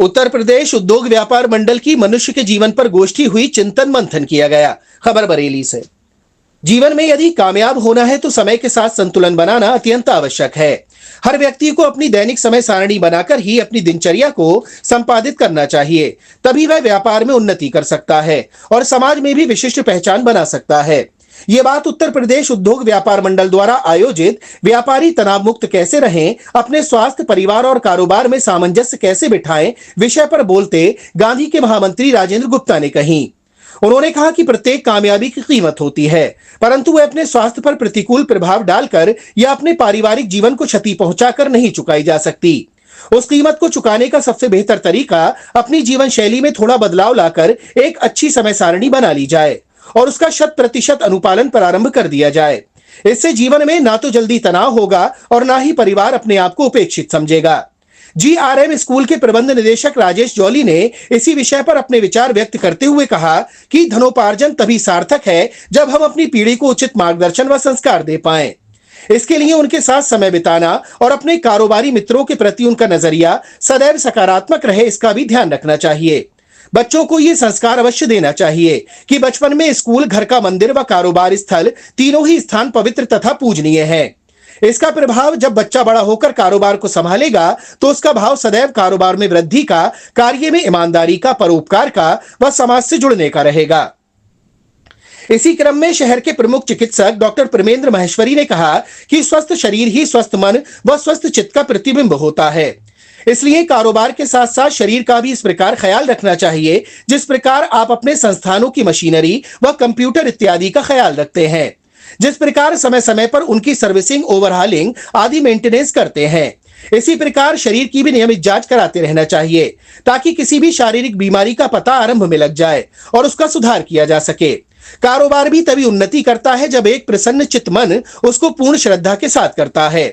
उत्तर प्रदेश उद्योग व्यापार मंडल की मनुष्य के जीवन पर गोष्ठी हुई, चिंतन मंथन किया गया। खबर बरेली से। जीवन में यदि कामयाब होना है तो समय के साथ संतुलन बनाना अत्यंत आवश्यक है। हर व्यक्ति को अपनी दैनिक समय सारणी बनाकर ही अपनी दिनचर्या को संपादित करना चाहिए, तभी वह व्यापार में उन्नति कर सकता है और समाज में भी विशिष्ट पहचान बना सकता है। ये बात उत्तर प्रदेश उद्योग व्यापार मंडल द्वारा आयोजित व्यापारी तनाव मुक्त कैसे रहें, अपने स्वास्थ्य, परिवार और कारोबार में सामंजस्य कैसे बिठाएं विषय पर बोलते गांधी के महामंत्री राजेंद्र गुप्ता ने कही। उन्होंने कहा कि प्रत्येक कामयाबी की कीमत होती है, परंतु वह अपने स्वास्थ्य पर प्रतिकूल प्रभाव डालकर या अपने पारिवारिक जीवन को क्षति पहुंचाकर नहीं चुकाई जा सकती। उस कीमत को चुकाने का सबसे बेहतर तरीका अपनी जीवन शैली में थोड़ा बदलाव लाकर एक अच्छी समय सारणी बना ली जाए और उसका 100% अनुपालन प्रारंभ कर दिया जाए। इससे जीवन में ना तो जल्दी तनाव होगा और ना ही परिवार अपने आप को उपेक्षित समझेगा। GRM स्कूल के प्रबंध निदेशक राजेश जौली ने इसी विषय पर अपने विचार व्यक्त करते हुए कहा कि धनोपार्जन तभी सार्थक है जब हम अपनी पीढ़ी को उचित मार्गदर्शन व संस्कार दे पाएं। इसके लिए उनके साथ समय बिताना और अपने कारोबारी मित्रों के प्रति उनका नजरिया सदैव सकारात्मक रहे, इसका भी ध्यान रखना चाहिए। बच्चों को ये संस्कार अवश्य देना चाहिए कि बचपन में स्कूल, घर का मंदिर व कारोबार स्थल तीनों ही स्थान पवित्र तथा पूजनीय हैं। इसका प्रभाव जब बच्चा बड़ा होकर कारोबार को संभालेगा तो उसका भाव सदैव कारोबार में वृद्धि का, कार्य में ईमानदारी का, परोपकार का व समाज से जुड़ने का रहेगा। इसी क्रम में शहर के प्रमुख चिकित्सक डॉक्टर प्रेमेंद्र महेश्वरी ने कहा कि स्वस्थ शरीर ही स्वस्थ मन व स्वस्थ चित्त का प्रतिबिंब होता है। इसलिए कारोबार के साथ साथ शरीर का भी इस प्रकार ख्याल रखना चाहिए जिस प्रकार आप अपने संस्थानों की मशीनरी व कंप्यूटर इत्यादि का ख्याल रखते हैं, जिस प्रकार समय समय पर उनकी सर्विसिंग, ओवरहालिंग आदि मेंटेनेंस करते हैं। इसी प्रकार शरीर की भी नियमित जांच कराते रहना चाहिए ताकि किसी भी शारीरिक बीमारी का पता आरंभ में लग जाए और उसका सुधार किया जा सके। कारोबार भी तभी उन्नति करता है जब एक प्रसन्न चित्त मन उसको पूर्ण श्रद्धा के साथ करता है।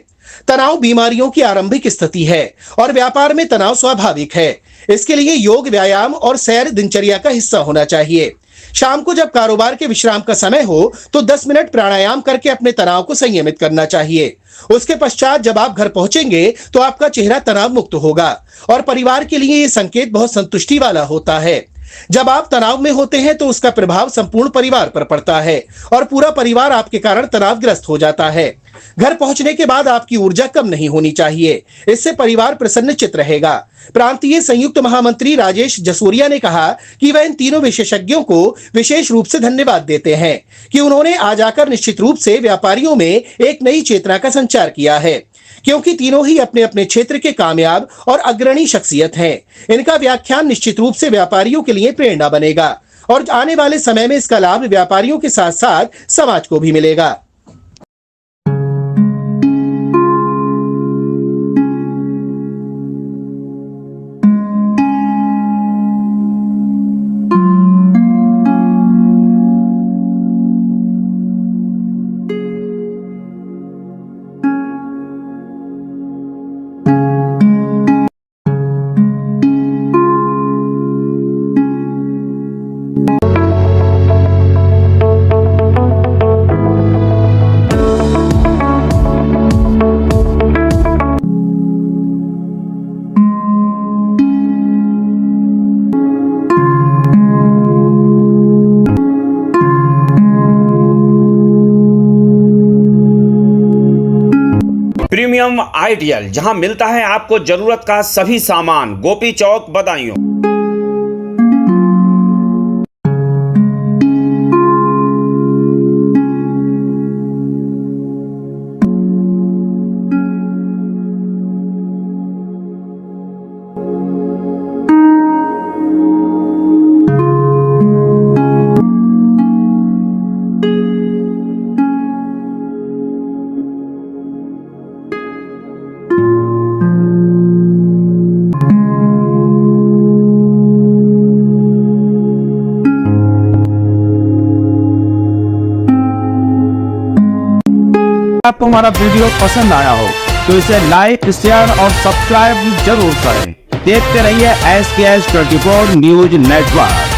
तनाव बीमारियों की आरंभिक स्थिति है और व्यापार में तनाव स्वाभाविक है। इसके लिए योग, व्यायाम और सैर दिनचर्या का हिस्सा होना चाहिए। शाम को जब कारोबार के विश्राम का समय हो तो 10 मिनट प्राणायाम करके अपने तनाव को संयमित करना चाहिए। उसके पश्चात जब आप घर पहुंचेंगे तो आपका चेहरा तनाव मुक्त होगा और परिवार के लिए यह संकेत बहुत संतुष्टि वाला होता है। जब आप तनाव में होते हैं तो उसका प्रभाव संपूर्ण परिवार पर पड़ता है और पूरा परिवार आपके कारण तनावग्रस्त हो जाता है। घर पहुंचने के बाद आपकी ऊर्जा कम नहीं होनी चाहिए, इससे परिवार प्रसन्नचित्त रहेगा। प्रांतीय संयुक्त महामंत्री राजेश जसोरिया ने कहा कि वह इन तीनों विशेषज्ञों को विशेष रूप से धन्यवाद देते हैं कि उन्होंने आज आकर निश्चित रूप से व्यापारियों में एक नई चेतना का संचार किया है, क्योंकि तीनों ही अपने अपने क्षेत्र के कामयाब और अग्रणी शख्सियत हैं। इनका व्याख्यान निश्चित रूप से व्यापारियों के लिए प्रेरणा बनेगा और आने वाले समय में इसका लाभ व्यापारियों के साथ साथ समाज को भी मिलेगा। प्रीमियम आइडियल, जहां मिलता है आपको जरूरत का सभी सामान, गोपी चौक, बदायूं। आपको हमारा वीडियो पसंद आया हो तो इसे लाइक, शेयर और सब्सक्राइब जरूर करें। देखते रहिए SKS 24 न्यूज नेटवर्क।